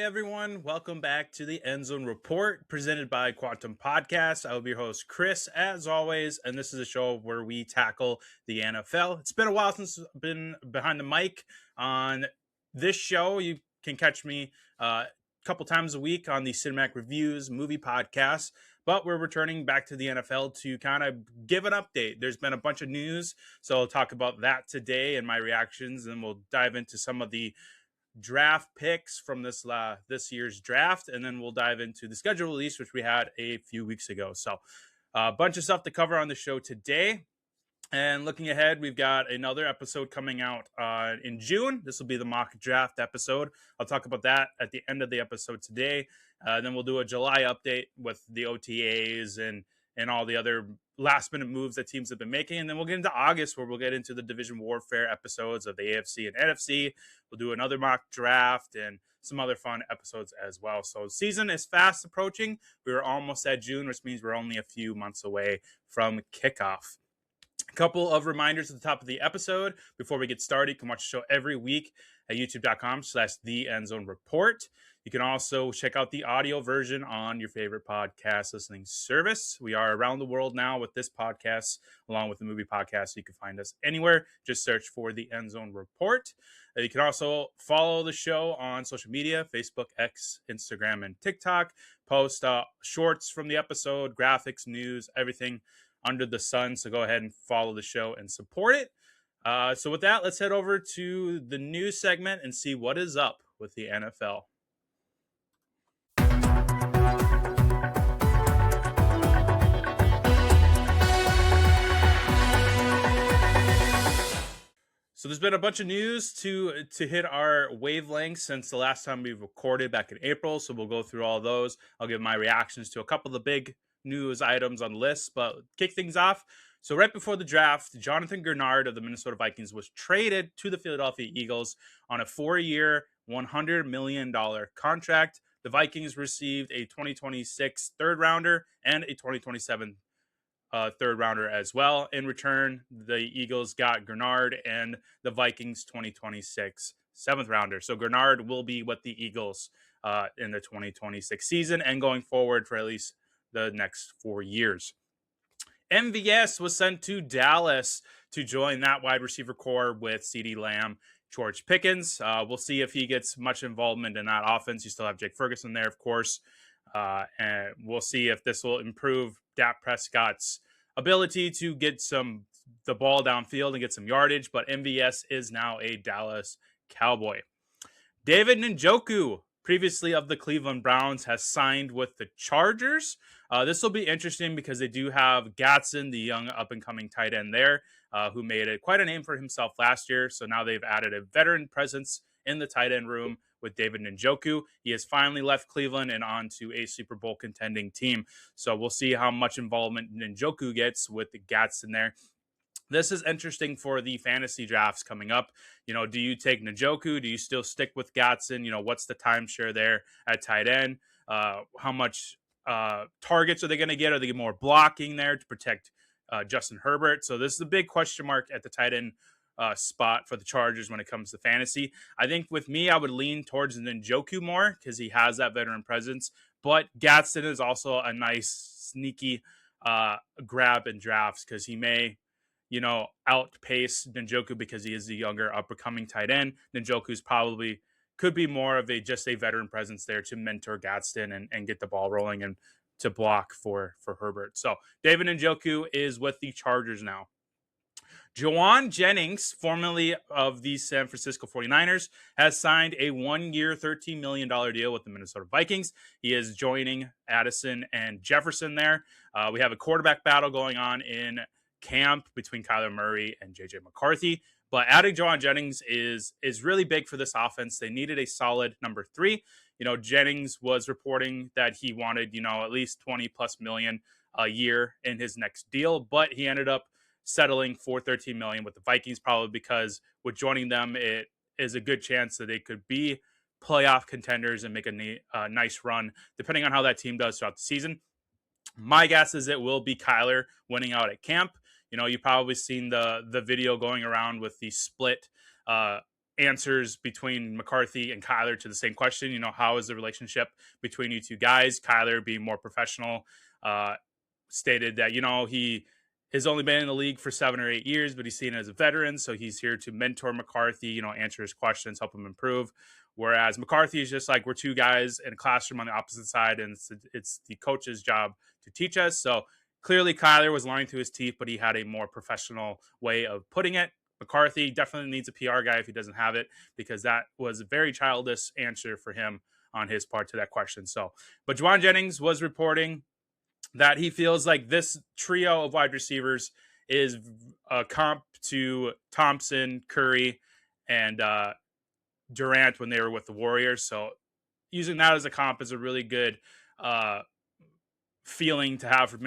everyone. Welcome back to the Endzone Report presented by Quantum Podcast. I will be your host, Chris, as always, and this is a show where we tackle the NFL. It's been a while since I've been behind the mic on this show. You can catch me a couple times a week on the Cinematic Reviews movie podcast, but we're returning back to the NFL to kind of give an update. There's been a bunch of news, so I'll talk about that today and my reactions, and we'll dive into some of the draft picks from this year's draft, and then we'll dive into the schedule release, which we had a few weeks ago. So a bunch of stuff to cover on the show today. And looking ahead, we've got another episode coming out in June. This will be the mock draft episode. I'll talk about that at the end of the episode today. Then we'll do a July update with the OTAs and all the other last minute moves that teams have been making. And then we'll get into August, where we'll get into the division warfare episodes of the AFC and NFC. We'll do another mock draft and some other fun episodes as well. So season is fast approaching. We are almost at June, which means we're only a few months away from kickoff. A couple of reminders at the top of the episode before we get started. You can watch the show every week at youtube.com/The Endzone Report. You can also check out the audio version on your favorite podcast listening service. We are around the world now with this podcast, along with the movie podcast. So you can find us anywhere. Just search for the Endzone Report. You can also follow the show on social media, Facebook, X, Instagram, and TikTok. Post shorts from the episode, graphics, news, everything under the sun. So go ahead and follow the show and support it. So with that, let's head over to the news segment and see what is up with the NFL. So there's been a bunch of news to hit our wavelength since the last time we recorded back in April. So we'll go through all those. I'll give my reactions to a couple of the big news items on the list, but kick things off. So right before the draft, Jonathan Gernard of the Minnesota Vikings was traded to the Philadelphia Eagles on a 4-year, $100 million contract. The Vikings received a 2026 third rounder and a 2027 third rounder as well. In return, the Eagles got Gernard and the Vikings 2026 seventh rounder. So Gernard will be with the Eagles in the 2026 season and going forward for at least the next 4 years. MVS was sent to Dallas to join that wide receiver core with CeeDee Lamb, George Pickens. We'll see if he gets much involvement in that offense. You still have Jake Ferguson there, of course. And we'll see if this will improve Dak Prescott's ability to get the ball downfield and get some yardage. But MVS is now a Dallas Cowboy. David Njoku, previously of the Cleveland Browns, has signed with the Chargers. This will be interesting because they do have Gatson, the young up-and-coming tight end there, who made quite a name for himself last year. So now they've added a veteran presence in the tight end room with David Njoku. He has finally left Cleveland and on to a Super Bowl contending team. So we'll see how much involvement Njoku gets with the Gatson there. This is interesting for the fantasy drafts coming up. Do you take Njoku? Do you still stick with Gatson? What's the timeshare there at tight end? How much targets are they going to get? Are they getting more blocking there to protect Justin Herbert? So this is a big question mark at the tight end spot for the Chargers when it comes to fantasy. I think with me, I would lean towards Njoku more because he has that veteran presence. But Gatson is also a nice, sneaky grab in drafts because he may outpace Njoku because he is the younger up-and-coming tight end. Njoku's probably could be more of just a veteran presence there to mentor Gadsden and get the ball rolling and to block for Herbert. So David Njoku is with the Chargers now. Jauan Jennings, formerly of the San Francisco 49ers, has signed a 1-year, $13 million deal with the Minnesota Vikings. He is joining Addison and Jefferson there. We have a quarterback battle going on in camp between Kyler Murray and J.J. McCarthy. But adding Jauan Jennings is really big for this offense. They needed a solid number 3. Jennings was reporting that he wanted, at least 20 plus million a year in his next deal, but he ended up settling for $13 million with the Vikings, probably because with joining them, it is a good chance that they could be playoff contenders and make a nice run, depending on how that team does throughout the season. My guess is it will be Kyler winning out at camp. You've probably seen the video going around with the split answers between McCarthy and Kyler to the same question. How is the relationship between you two guys? Kyler, being more professional, stated that he has only been in the league for 7 or 8 years, but he's seen as a veteran, so he's here to mentor McCarthy, answer his questions, help him improve. Whereas McCarthy is just like, we're two guys in a classroom on the opposite side, and it's the coach's job to teach us. So clearly Kyler was lying to his teeth, but he had a more professional way of putting it. McCarthy definitely needs a PR guy if he doesn't have it, because that was a very childish answer for him on his part to that question. So, but Juwan Jennings was reporting that he feels like this trio of wide receivers is a comp to Thompson, Curry, and Durant when they were with the Warriors. So using that as a comp is a really good feeling to have for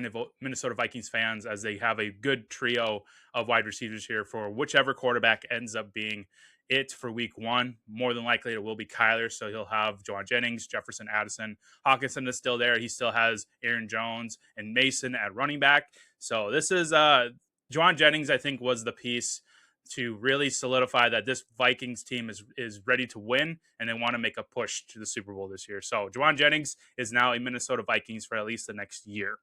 Minnesota Vikings fans, as they have a good trio of wide receivers here for whichever quarterback ends up being it for week one. More than likely it will be Kyler, so he'll have Juwan Jennings, Jefferson, Addison. Hawkinson is still there. He still has Aaron Jones and Mason at running back. So this is Juwan Jennings, I think, was the piece to really solidify that this Vikings team is ready to win, and they want to make a push to the Super Bowl this year. So Juwan Jennings is now a Minnesota Vikings for at least the next year.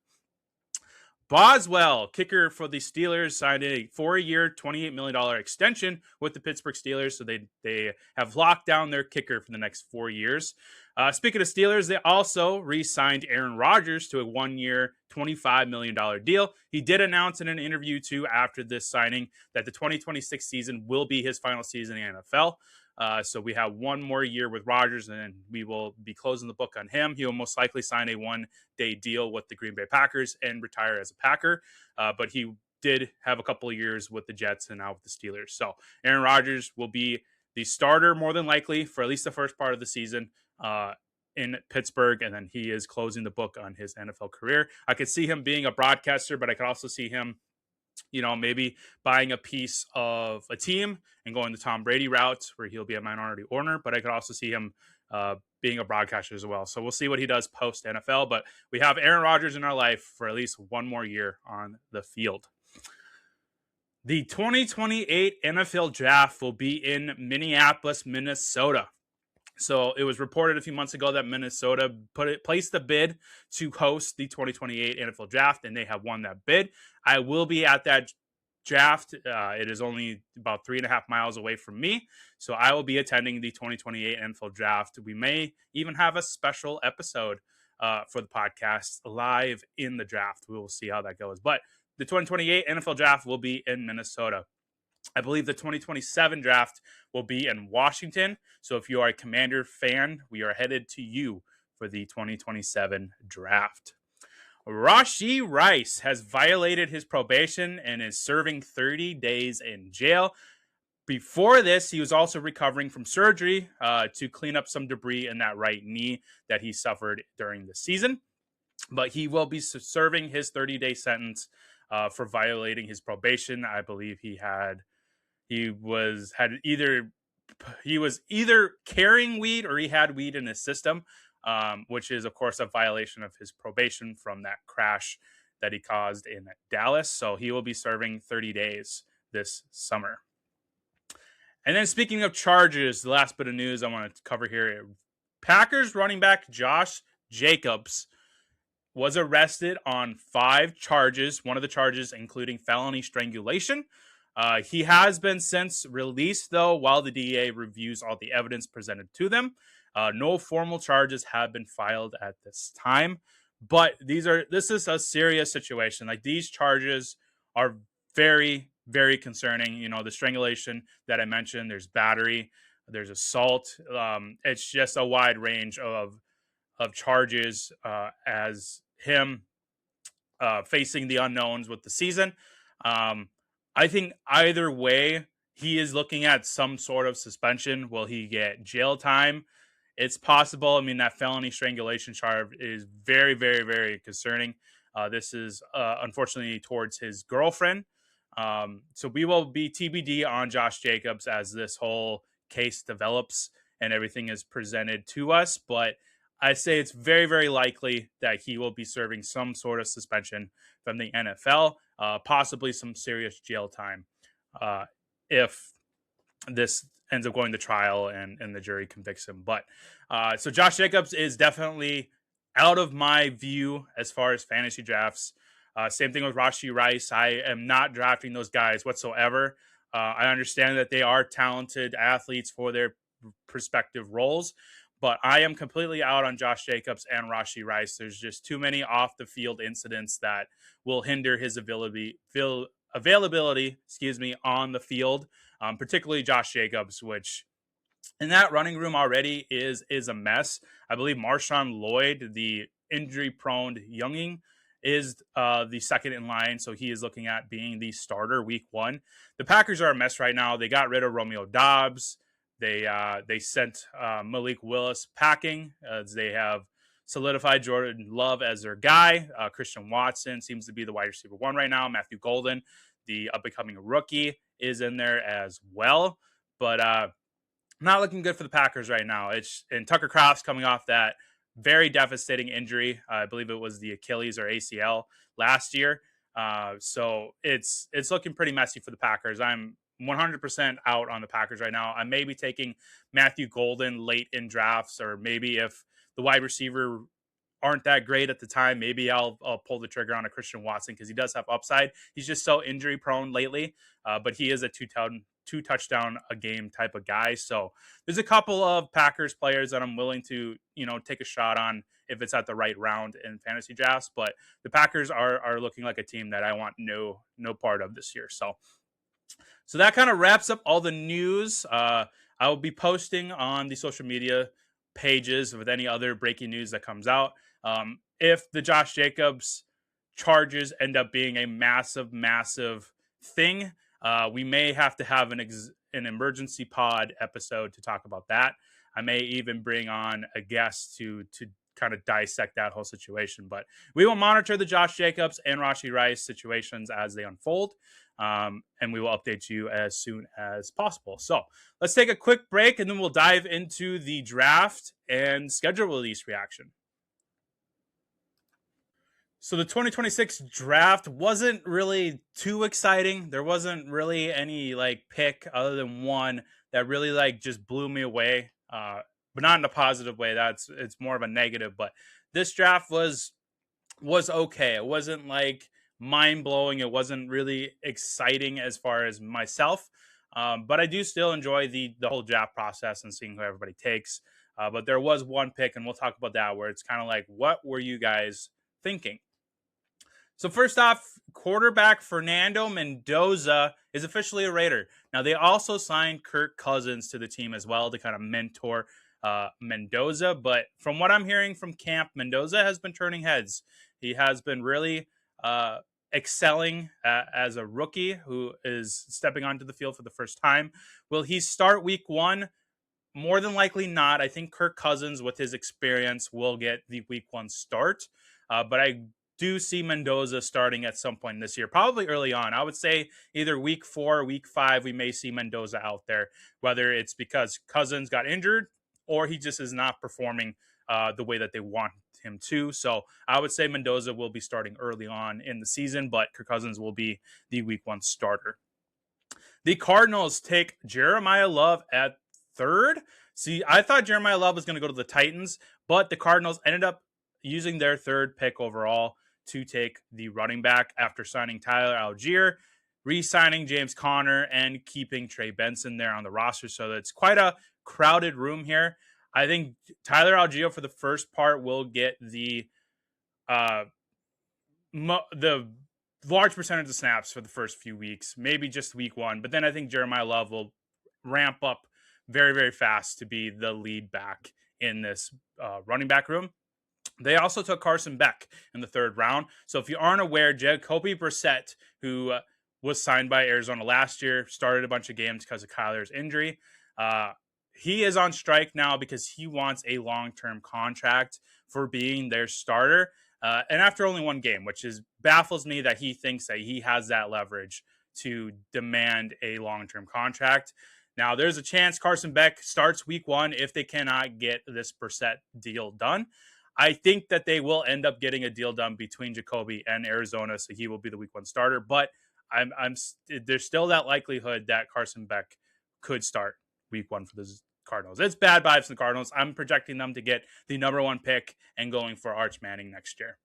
Boswell, kicker for the Steelers, signed a 4-year, $28 million extension with the Pittsburgh Steelers, so they have locked down their kicker for the next 4 years. Speaking of Steelers, they also re-signed Aaron Rodgers to a 1-year, $25 million deal. He did announce in an interview, too, after this signing that the 2026 season will be his final season in the NFL. So we have one more year with Rodgers, and then we will be closing the book on him. He will most likely sign a one-day deal with the Green Bay Packers and retire as a Packer. But he did have a couple of years with the Jets and now with the Steelers. So Aaron Rodgers will be the starter more than likely for at least the first part of the season in Pittsburgh, and then he is closing the book on his NFL career. I could see him being a broadcaster, but I could also see him maybe buying a piece of a team and going the Tom Brady route where he'll be a minority owner. But I could also see him being a broadcaster as well. So we'll see what he does post NFL. But we have Aaron Rodgers in our life for at least one more year on the field. The 2028 NFL Draft will be in Minneapolis, Minnesota. So it was reported a few months ago that Minnesota placed the bid to host the 2028 NFL Draft, and they have won that bid. I will be at that draft. It is only about 3.5 miles away from me, so I will be attending the 2028 NFL Draft. We may even have a special episode for the podcast live in the draft. We will see how that goes. But the 2028 NFL Draft will be in Minnesota. I believe the 2027 draft will be in Washington. So if you are a Commander fan, we are headed to you for the 2027 draft. Rashee Rice has violated his probation and is serving 30 days in jail. Before this, he was also recovering from surgery to clean up some debris in that right knee that he suffered during the season. But he will be serving his 30-day sentence for violating his probation. I believe he was either carrying weed or he had weed in his system, which is, of course, a violation of his probation from that crash that he caused in Dallas. So he will be serving 30 days this summer. And then speaking of charges, the last bit of news I want to cover here. Packers running back Josh Jacobs was arrested on 5 charges, one of the charges including felony strangulation. He has been since released, though, while the DEA reviews all the evidence presented to them. No formal charges have been filed at this time, but this is a serious situation. Like, these charges are very, very concerning. The strangulation that I mentioned, there's battery, there's assault. It's just a wide range of charges as him facing the unknowns with the season. I think either way, he is looking at some sort of suspension. Will he get jail time? It's possible. I mean, that felony strangulation charge is very, very, very concerning. This is unfortunately towards his girlfriend. So we will be TBD on Josh Jacobs as this whole case develops and everything is presented to us. But I say it's very, very likely that he will be serving some sort of suspension from the NFL, possibly some serious jail time if this ends up going to trial and the jury convicts him. But so Josh Jacobs is definitely out of my view as far as fantasy drafts. Same thing with Rashi Rice. I am not drafting those guys whatsoever. I understand that they are talented athletes for their respective roles, but I am completely out on Josh Jacobs and Rashi Rice. There's just too many off the field incidents that will hinder his availability, on the field. Particularly Josh Jacobs, which in that running room already is a mess. I believe Marshawn Lloyd, the injury-prone younging, is the second in line, so he is looking at being the starter week one. The Packers are a mess right now. They got rid of Romeo Dobbs. They sent Malik Willis packing as they have solidified Jordan Love as their guy. Christian Watson seems to be the wide receiver one right now. Matthew Golden, the up-and-coming rookie, is in there as well. But not looking good for the Packers right now. And Tucker Kraft's coming off that very devastating injury. I believe it was the Achilles or ACL last year. So it's looking pretty messy for the Packers. I'm 100% out on the Packers right now. I may be taking Matthew Golden late in drafts, or maybe if the wide receiver aren't that great at the time, maybe I'll pull the trigger on a Christian Watson because he does have upside. He's just so injury prone lately, but he is a two touchdown a game type of guy. So there's a couple of Packers players that I'm willing to take a shot on if it's at the right round in fantasy drafts. But the Packers are looking like a team that I want no part of this year. So that kind of wraps up all the news. I will be posting on the social media pages with any other breaking news that comes out. If the Josh Jacobs charges end up being a massive thing, we may have to have an emergency pod episode to talk about that. I may even bring on a guest to kind of dissect that whole situation. But we will monitor the Josh Jacobs and Rashi Rice situations as they unfold. And we will update you as soon as possible. So let's take a quick break and then we'll dive into the draft and schedule release reaction. So the 2026 draft wasn't really too exciting. There wasn't really any pick other than one that really just blew me away. But not in a positive way. It's more of a negative. But this draft was okay. It wasn't mind blowing. It wasn't really exciting as far as myself. But I do still enjoy the whole draft process and seeing who everybody takes. But there was one pick, and we'll talk about that, where it's kind of what were you guys thinking? So first off, quarterback Fernando Mendoza is officially a Raider. Now, they also signed Kirk Cousins to the team as well to kind of mentor Mendoza. But from what I'm hearing from camp, Mendoza has been turning heads. He has been really excelling as a rookie who is stepping onto the field for the first time. Will he start week one? More than likely not. I think Kirk Cousins, with his experience, will get the week one start. But I do see Mendoza starting at some point this year, probably early on. I would say either week 4 or week 5, we may see Mendoza out there, whether it's because Cousins got injured or he just is not performing the way that they want him to. So I would say Mendoza will be starting early on in the season, but Kirk Cousins will be the week 1 starter. The Cardinals take Jeremiah Love at 3rd. See, I thought Jeremiah Love was going to go to the Titans, but the Cardinals ended up using their 3rd pick overall to take the running back after signing Tyler Algier, re-signing James Conner, and keeping Trey Benson there on the roster. So it's quite a crowded room here. I think Tyler Algier for the first part will get the large percentage of snaps for the first few weeks, maybe just week 1. But then I think Jeremiah Love will ramp up very, very fast to be the lead back in this running back room. They also took Carson Beck in the 3rd round. So if you aren't aware, Jacoby Brissett, who was signed by Arizona last year, started a bunch of games because of Kyler's injury. He is on strike now because he wants a long-term contract for being their starter. And after only 1 game, which baffles me that he thinks that he has that leverage to demand a long-term contract. Now, there's a chance Carson Beck starts week 1 if they cannot get this Brissett deal done. I think that they will end up getting a deal done between Jacoby and Arizona, so he will be the week 1 starter. But there's still that likelihood that Carson Beck could start week one for the Cardinals. It's bad vibes from the Cardinals. I'm projecting them to get the number 1 pick and going for Arch Manning next year.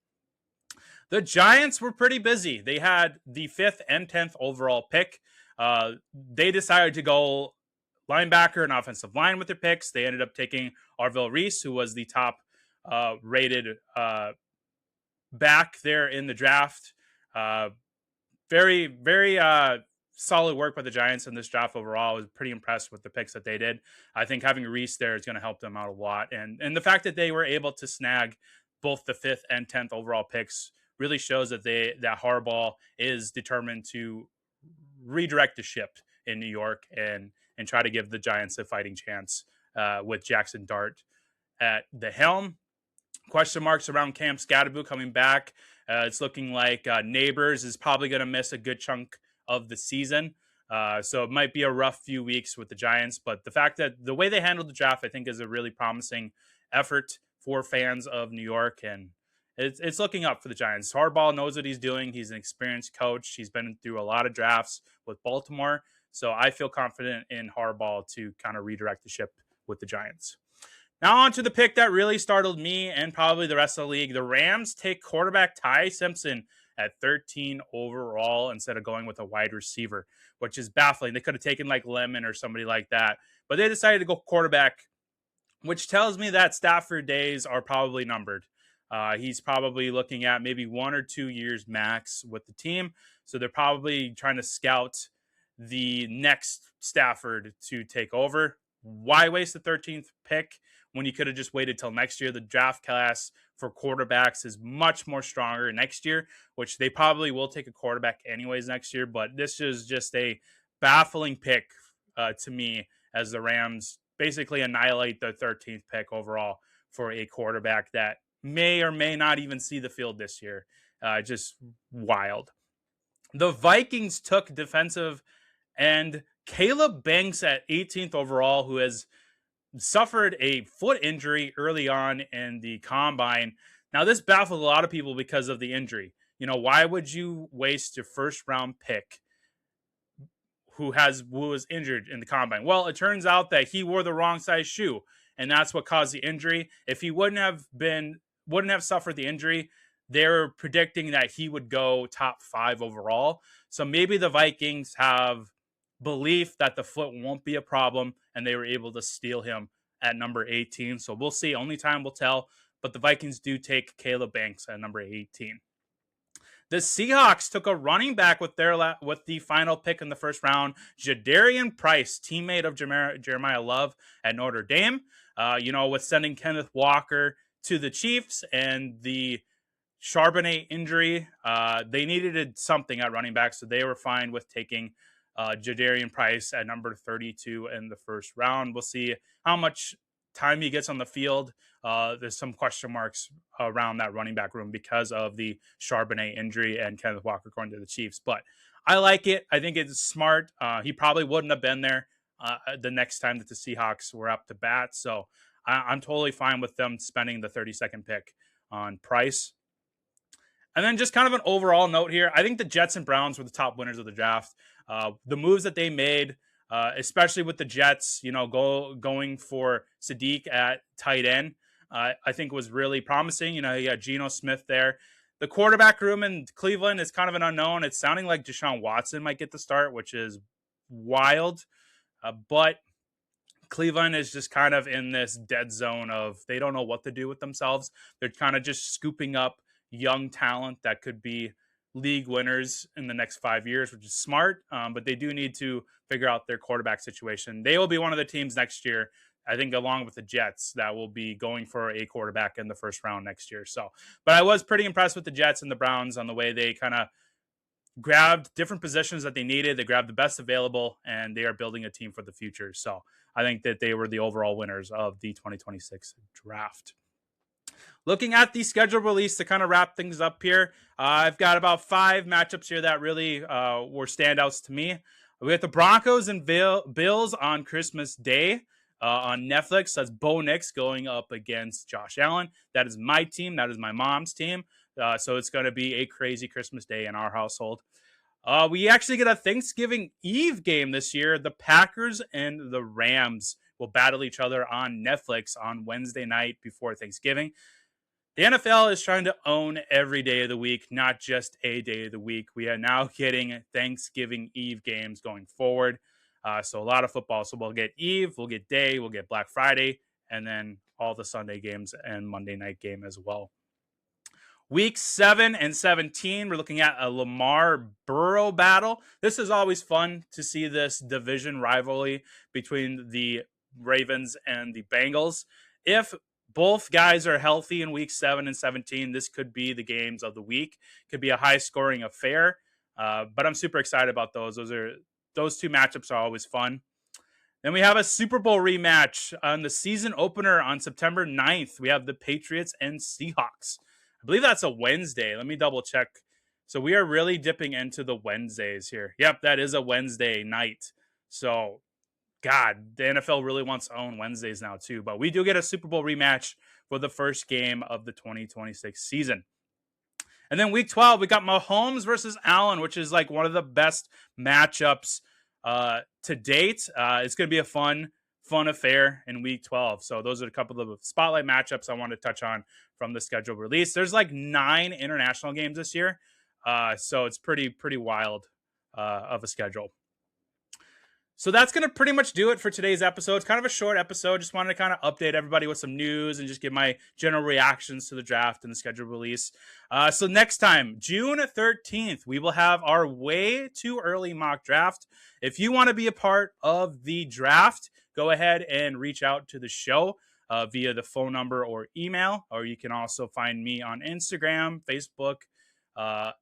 The Giants were pretty busy. They had the 5th and 10th overall pick. They decided to go linebacker and offensive line with their picks. They ended up taking Arvell Reese, who was the top rated back there in the draft. Very, very solid work by the Giants in this draft overall. I was pretty impressed with the picks that they did. I think having Reese there is going to help them out a lot. And the fact that they were able to snag both the 5th and 10th overall picks really shows that that Harbaugh is determined to redirect the ship in New York and try to give the Giants a fighting chance with Jackson Dart at the helm. Question marks around Cam Scadaboo coming back. It's looking like Neighbors is probably going to miss a good chunk of the season. So it might be a rough few weeks with the Giants. But the fact that the way they handled the draft, I think, is a really promising effort for fans of New York. And it's looking up for the Giants. Harbaugh knows what he's doing. He's an experienced coach. He's been through a lot of drafts with Baltimore. So I feel confident in Harbaugh to kind of redirect the ship with the Giants. Now on to the pick that really startled me and probably the rest of the league. The Rams take quarterback Ty Simpson at 13 overall instead of going with a wide receiver, which is baffling. They could have taken like Lemon or somebody like that, but they decided to go quarterback, which tells me that Stafford days are probably numbered. He's probably looking at maybe 1 or 2 years max with the team. So they're probably trying to scout the next Stafford to take over. Why waste the 13th pick when you could have just waited till next year? The draft class for quarterbacks is much more stronger next year, which they probably will take a quarterback anyways next year. But this is just a baffling pick to me, as the Rams basically annihilate the 13th pick overall for a quarterback that may or may not even see the field this year. Just wild. The Vikings took defensive end Caleb Banks at 18th overall, who has suffered a foot injury early on in the combine. Now, this baffled a lot of people because of the injury. You know, why would you waste your first round pick who was injured in the combine? Well, it turns out that he wore the wrong size shoe, and that's what caused the injury. If he wouldn't have suffered the injury, they're predicting that he would go top 5 overall. So maybe the Vikings have belief that the foot won't be a problem, and they were able to steal him at number 18. So we'll see. Only time will tell. But the Vikings do take Caleb Banks at number 18. The Seahawks took a running back with the final pick in the first round, Jadarian Price, teammate of Jeremiah Love at Notre Dame. With sending Kenneth Walker to the Chiefs and the Charbonnet injury, they needed something at running back, so they were fine with taking Jadarian Price at number 32 in the first round. We'll see how much time he gets on the field. There's some question marks around that running back room because of the Charbonnet injury and Kenneth Walker going to the Chiefs. But I like it. I think it's smart. He probably wouldn't have been there the next time that the Seahawks were up to bat. So I'm totally fine with them spending the 32nd pick on Price. And then just kind of an overall note here. I think the Jets and Browns were the top winners of the draft. The moves that they made, especially with the Jets, going for Sadiq at tight end, I think was really promising. You got Geno Smith there. The quarterback room in Cleveland is kind of an unknown. It's sounding like Deshaun Watson might get the start, which is wild. But Cleveland is just kind of in this dead zone of they don't know what to do with themselves. They're kind of just scooping up young talent that could be league winners in the next 5 years, which is smart. But they do need to figure out their quarterback situation. They will be one of the teams next year, I think, along with the Jets, that will be going for a quarterback in the first round next year. But I was pretty impressed with the Jets and the Browns on the way they kind of grabbed different positions that they needed. They grabbed the best available, and they are building a team for the future. So I think that they were the overall winners of the 2026 draft. Looking at the schedule release to kind of wrap things up here, I've got about 5 matchups here that really were standouts to me. We got the Broncos and Bills on Christmas Day on Netflix. That's Bo Nix going up against Josh Allen. That is my team. That is my mom's team. So it's going to be a crazy Christmas Day in our household. We actually get a Thanksgiving Eve game this year. The Packers and the Rams will battle each other on Netflix on Wednesday night before Thanksgiving. The NFL is trying to own every day of the week, not just a day of the week. We are now getting Thanksgiving Eve games going forward. So a lot of football. So we'll get Eve, we'll get day, we'll get Black Friday, and then all the Sunday games and Monday night game as well. Week 7 and 17, we're looking at a Lamar Burrow battle. This is always fun to see this division rivalry between the Ravens and the Bengals. If both guys are healthy in week 7 and 17, this could be the games of the week. Could be a high scoring affair, but I'm super excited about those. Those two matchups are always fun. Then we have a Super Bowl rematch on the season opener on September 9th. We have the Patriots and Seahawks. I believe that's a Wednesday. Let me double check. So we are really dipping into the Wednesdays here. Yep, that is a Wednesday night. So, God, the NFL really wants to own Wednesdays now, too. But we do get a Super Bowl rematch for the first game of the 2026 season. And then week 12, we got Mahomes versus Allen, which is like one of the best matchups to date. It's going to be a fun affair in week 12. So those are a couple of spotlight matchups I want to touch on from the schedule release. There's like 9 international games this year. So it's pretty wild of a schedule. So that's going to pretty much do it for today's episode. It's kind of a short episode. Just wanted to kind of update everybody with some news and just give my general reactions to the draft and the schedule release. So next time, June 13th, we will have our way too early mock draft. If you want to be a part of the draft, go ahead and reach out to the show via the phone number or email, or you can also find me on Instagram, Facebook,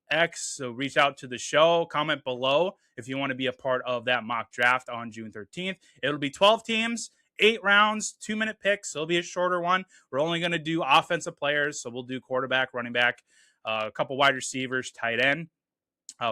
X. So reach out to the show, comment below if you want to be a part of that mock draft on June 13th. It'll be 12 teams, 8 rounds, 2-minute picks. So it'll be a shorter one. We're only going to do offensive players. So we'll do quarterback, running back, a couple wide receivers, tight end.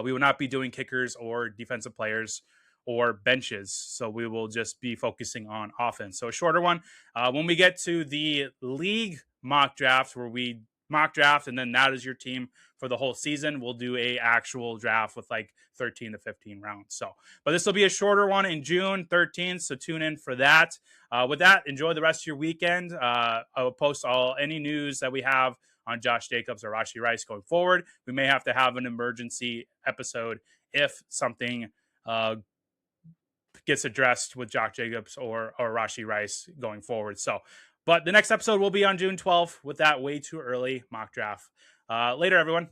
We will not be doing kickers or defensive players or benches. So we will just be focusing on offense. So a shorter one. When we get to the league mock draft, where we mock draft and then that is your team for the whole season, we'll do a actual draft with like 13 to 15 rounds. So, but this will be a shorter one in June 13th. So tune in for that. With that, enjoy the rest of your weekend. I will post any news that we have on Josh Jacobs or Rashee Rice going forward. We may have to have an emergency episode if something gets addressed with Josh Jacobs or Rashee Rice going forward. So, but the next episode will be on June 12th with that way too early mock draft. Later, everyone.